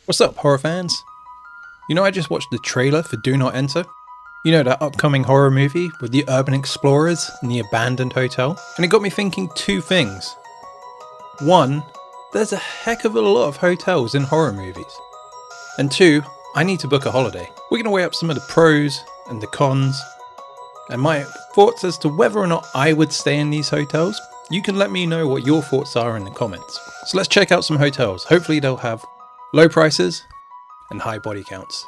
What's up, horror fans? I just watched the trailer for Do Not Enter. That upcoming horror movie with the urban explorers and the abandoned hotel? And it got me thinking two things. One, there's a heck of a lot of hotels in horror movies. And two, I need to book a holiday. We're going to weigh up some of the pros and the cons, and my thoughts as to whether or not I would stay in these hotels. You can let me know what your thoughts are in the comments. So let's check out some hotels. Hopefully they'll have low prices and high body counts.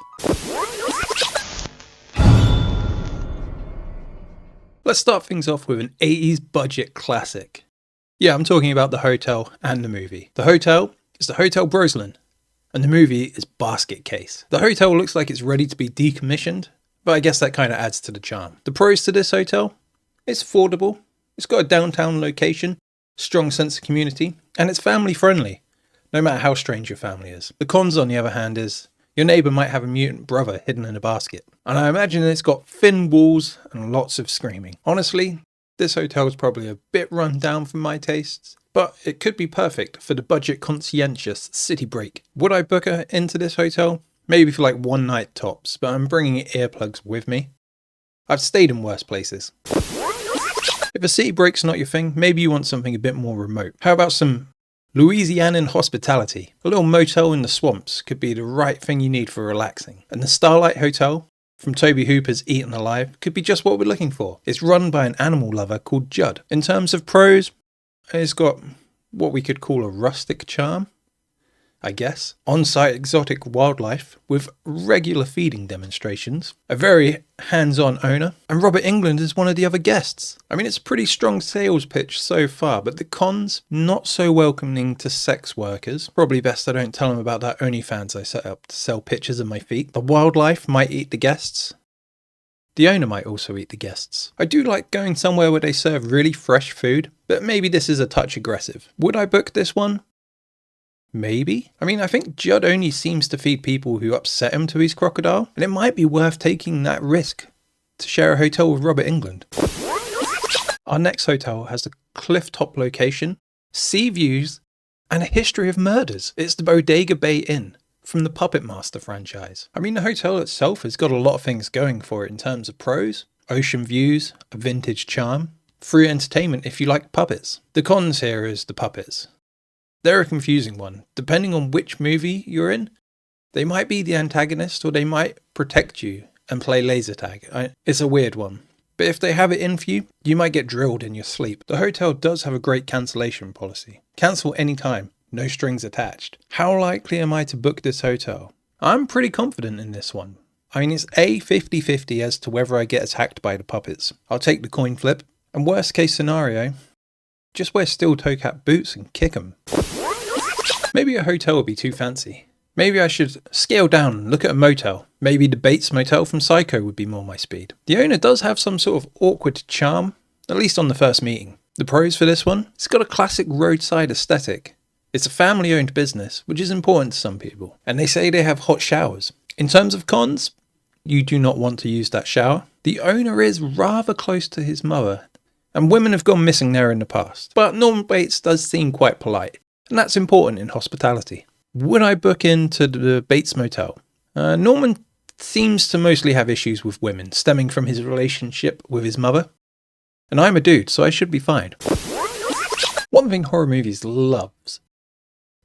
Let's start things off with an 80s budget classic. Yeah, I'm talking about the hotel and the movie. The hotel is the Hotel Breslin, and the movie is Basket Case. The hotel looks like it's ready to be decommissioned, but I guess that kind of adds to the charm. The pros to this hotel: it's affordable, it's got a downtown location, strong sense of community, and it's family friendly, no matter how strange your family is. The cons, on the other hand, is your neighbour might have a mutant brother hidden in a basket. And I imagine it's got thin walls and lots of screaming. Honestly, this hotel is probably a bit run down for my tastes, but it could be perfect for the budget conscientious city break. Would I book her into this hotel? Maybe for like one night tops, but I'm bringing earplugs with me. I've stayed in worse places. If a city break's not your thing, maybe you want something a bit more remote. How about some Louisianan hospitality? A little motel in the swamps could be the right thing you need for relaxing. And the Starlight Hotel from Toby Hooper's Eaten Alive could be just what we're looking for. It's run by an animal lover called Judd. In terms of pros, it's got what we could call a rustic charm, I guess. On-site exotic wildlife with regular feeding demonstrations, a very hands-on owner, and Robert Englund is one of the other guests. I mean, it's a pretty strong sales pitch so far, but the cons, not so welcoming to sex workers. Probably best I don't tell them about that OnlyFans I set up to sell pictures of my feet. The wildlife might eat the guests. The owner might also eat the guests. I do like going somewhere where they serve really fresh food, but maybe this is a touch aggressive. Would I book this one? Maybe. I mean, I think Judd only seems to feed people who upset him to his crocodile, and it might be worth taking that risk to share a hotel with Robert Englund. Our next hotel has a cliff-top location, sea views, and a history of murders. It's the Bodega Bay Inn from the Puppet Master franchise. I mean, the hotel itself has got a lot of things going for it in terms of pros: ocean views, a vintage charm, free entertainment if you like puppets. The cons here is the puppets. They're a confusing one. Depending on which movie you're in, they might be the antagonist or they might protect you and play laser tag. It's a weird one. But if they have it in for you, you might get drilled in your sleep. The hotel does have a great cancellation policy. Cancel anytime, no strings attached. How likely am I to book this hotel? I'm pretty confident in this one. I mean, it's a 50-50 as to whether I get attacked by the puppets. I'll take the coin flip. And worst case scenario, just wear steel toe cap boots and kick 'em. Maybe a hotel would be too fancy. Maybe I should scale down and look at a motel. Maybe the Bates Motel from Psycho would be more my speed. The owner does have some sort of awkward charm, at least on the first meeting. The pros for this one: it's got a classic roadside aesthetic. It's a family-owned business, which is important to some people. And they say they have hot showers. In terms of cons, you do not want to use that shower. The owner is rather close to his mother, and women have gone missing there in the past. But Norman Bates does seem quite polite, and that's important in hospitality. Would I book into the Bates Motel? Norman seems to mostly have issues with women, stemming from his relationship with his mother. And I'm a dude, so I should be fine. One thing horror movies loves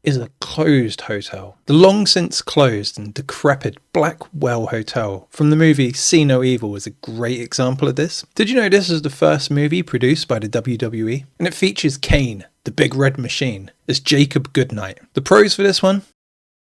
is a closed hotel. The long since closed and decrepit Blackwell Hotel from the movie See No Evil is a great example of this. Did you know this is the first movie produced by the WWE? And it features Kane, the big red machine, as Jacob Goodnight. The pros for this one: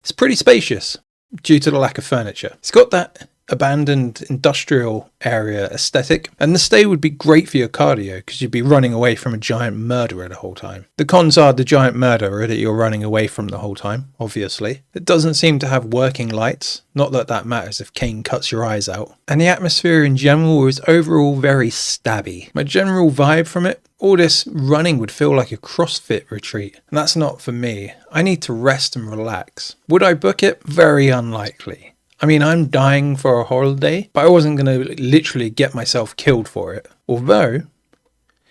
it's pretty spacious due to the lack of furniture. It's got that abandoned industrial area aesthetic, and the stay would be great for your cardio because you'd be running away from a giant murderer the whole time. The cons are the giant murderer that you're running away from the whole time, obviously. It doesn't seem to have working lights, not that that matters if Kane cuts your eyes out. And the atmosphere in general is overall very stabby. My general vibe from it: all this running would feel like a CrossFit retreat, and that's not for me. I need to rest and relax. Would I book it? Very unlikely. I mean, I'm dying for a holiday, but I wasn't going to literally get myself killed for it. Although,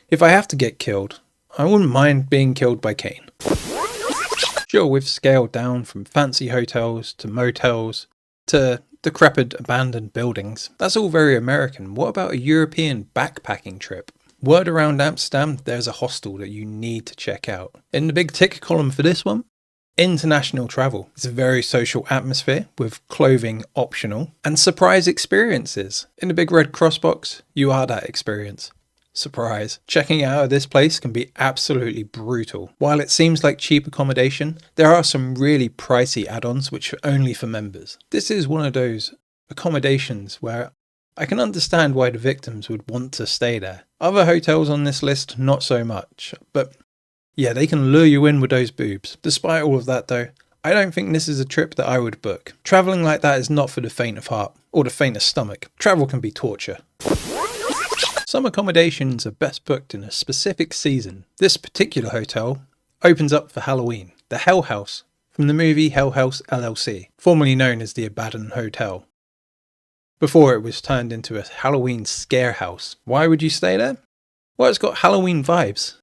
if I have to get killed, I wouldn't mind being killed by Kane. Sure, we've scaled down from fancy hotels to motels to decrepit abandoned buildings. That's all very American. What about a European backpacking trip? Word around Amsterdam, there's a hostel that you need to check out. In the big tick column for this one, international travel. It's a very social atmosphere with clothing optional and surprise experiences. In the big red cross box, you are that experience. Surprise. Checking out of this place can be absolutely brutal. While it seems like cheap accommodation, there are some really pricey add-ons which are only for members. This is one of those accommodations where I can understand why the victims would want to stay there. Other hotels on this list, not so much, but yeah, they can lure you in with those boobs. Despite all of that though, I don't think this is a trip that I would book. Travelling like that is not for the faint of heart, or the faint of stomach. Travel can be torture. Some accommodations are best booked in a specific season. This particular hotel opens up for Halloween. The Hell House, from the movie Hell House LLC, formerly known as the Abaddon Hotel, before it was turned into a Halloween scare house. Why would you stay there? Well, it's got Halloween vibes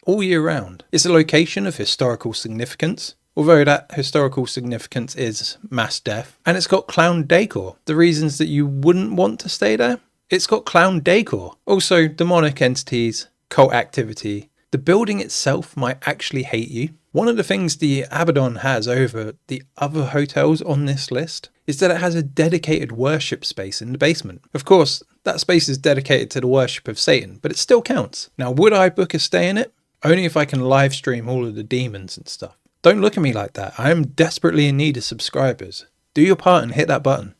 all year round. It's a location of historical significance, although that historical significance is mass death, and it's got clown decor. The reasons that you wouldn't want to stay there? It's got clown decor. Also, demonic entities, cult activity. The building itself might actually hate you. One of the things the Abaddon has over the other hotels on this list is that it has a dedicated worship space in the basement. Of course, that space is dedicated to the worship of Satan, but it still counts. Now, would I book a stay in it? Only if I can live stream all of the demons and stuff. Don't look at me like that. I am desperately in need of subscribers. Do your part and hit that button.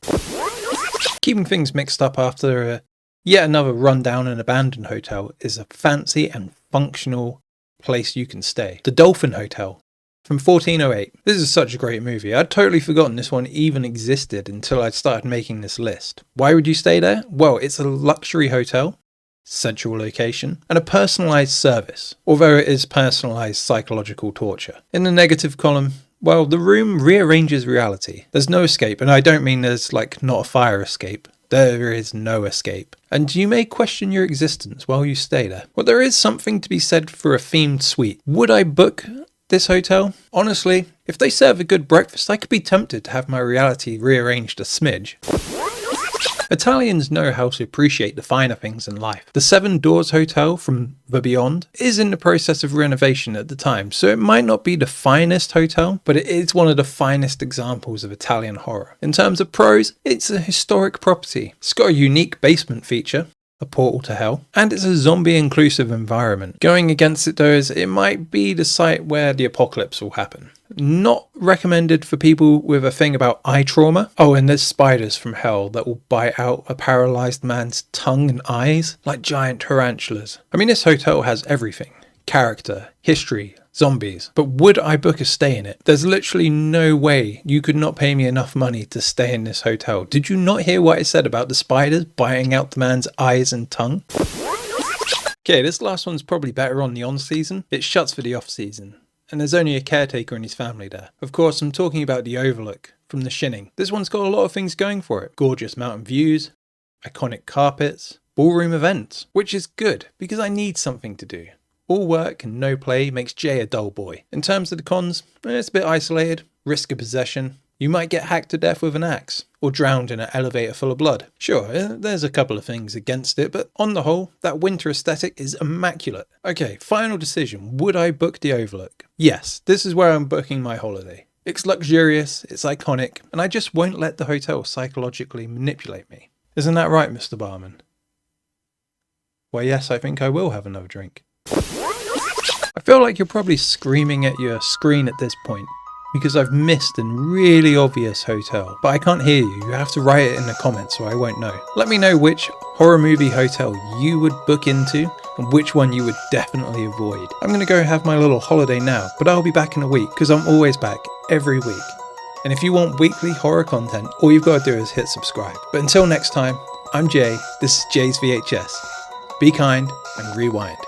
Keeping things mixed up after yet another rundown and abandoned hotel is a fancy and functional place you can stay. The Dolphin Hotel from 1408. This is such a great movie. I'd totally forgotten this one even existed until I started making this list. Why would you stay there? Well, it's a luxury hotel, central location, and a personalised service, although it is personalised psychological torture. In the negative column, well, the room rearranges reality. There's no escape, and I don't mean there's like not a fire escape. There is no escape. And you may question your existence while you stay there. Well, there is something to be said for a themed suite. Would I book this hotel? Honestly, if they serve a good breakfast, I could be tempted to have my reality rearranged a smidge. Italians know how to appreciate the finer things in life. The Seven Doors Hotel from the Beyond is in the process of renovation at the time, so it might not be the finest hotel, but it is one of the finest examples of Italian horror. In terms of pros, it's a historic property. It's got a unique basement feature, a portal to hell, and it's a zombie-inclusive environment. Going against it though is it might be the site where the apocalypse will happen. Not recommended for people with a thing about eye trauma. Oh, and there's spiders from hell that will bite out a paralysed man's tongue and eyes like giant tarantulas. I mean, this hotel has everything. Character, history, zombies. But would I book a stay in it? There's literally no way you could not pay me enough money to stay in this hotel. Did you not hear what I said about the spiders biting out the man's eyes and tongue? Okay, this last one's probably better on the on-season. It shuts for the off-season, and there's only a caretaker and his family there. Of course, I'm talking about the Overlook from The Shining. This one's got a lot of things going for it. Gorgeous mountain views, iconic carpets, ballroom events, which is good because I need something to do. All work and no play makes Jay a dull boy. In terms of the cons, it's a bit isolated, risk of possession. You might get hacked to death with an axe, or drowned in an elevator full of blood. Sure, there's a couple of things against it, but on the whole, that winter aesthetic is immaculate. Okay, final decision. Would I book the Overlook? Yes, this is where I'm booking my holiday. It's luxurious, it's iconic, and I just won't let the hotel psychologically manipulate me. Isn't that right, Mr. Barman? Well, yes, I think I will have another drink. I feel like you're probably screaming at your screen at this point because I've missed a really obvious hotel, but I can't hear you. You have to write it in the comments so I won't know. Let me know which horror movie hotel you would book into and which one you would definitely avoid. I'm going to go have my little holiday now, but I'll be back in a week because I'm always back every week. And if you want weekly horror content, all you've got to do is hit subscribe. But until next time, I'm Jay. This is Jay's VHS. Be kind and rewind.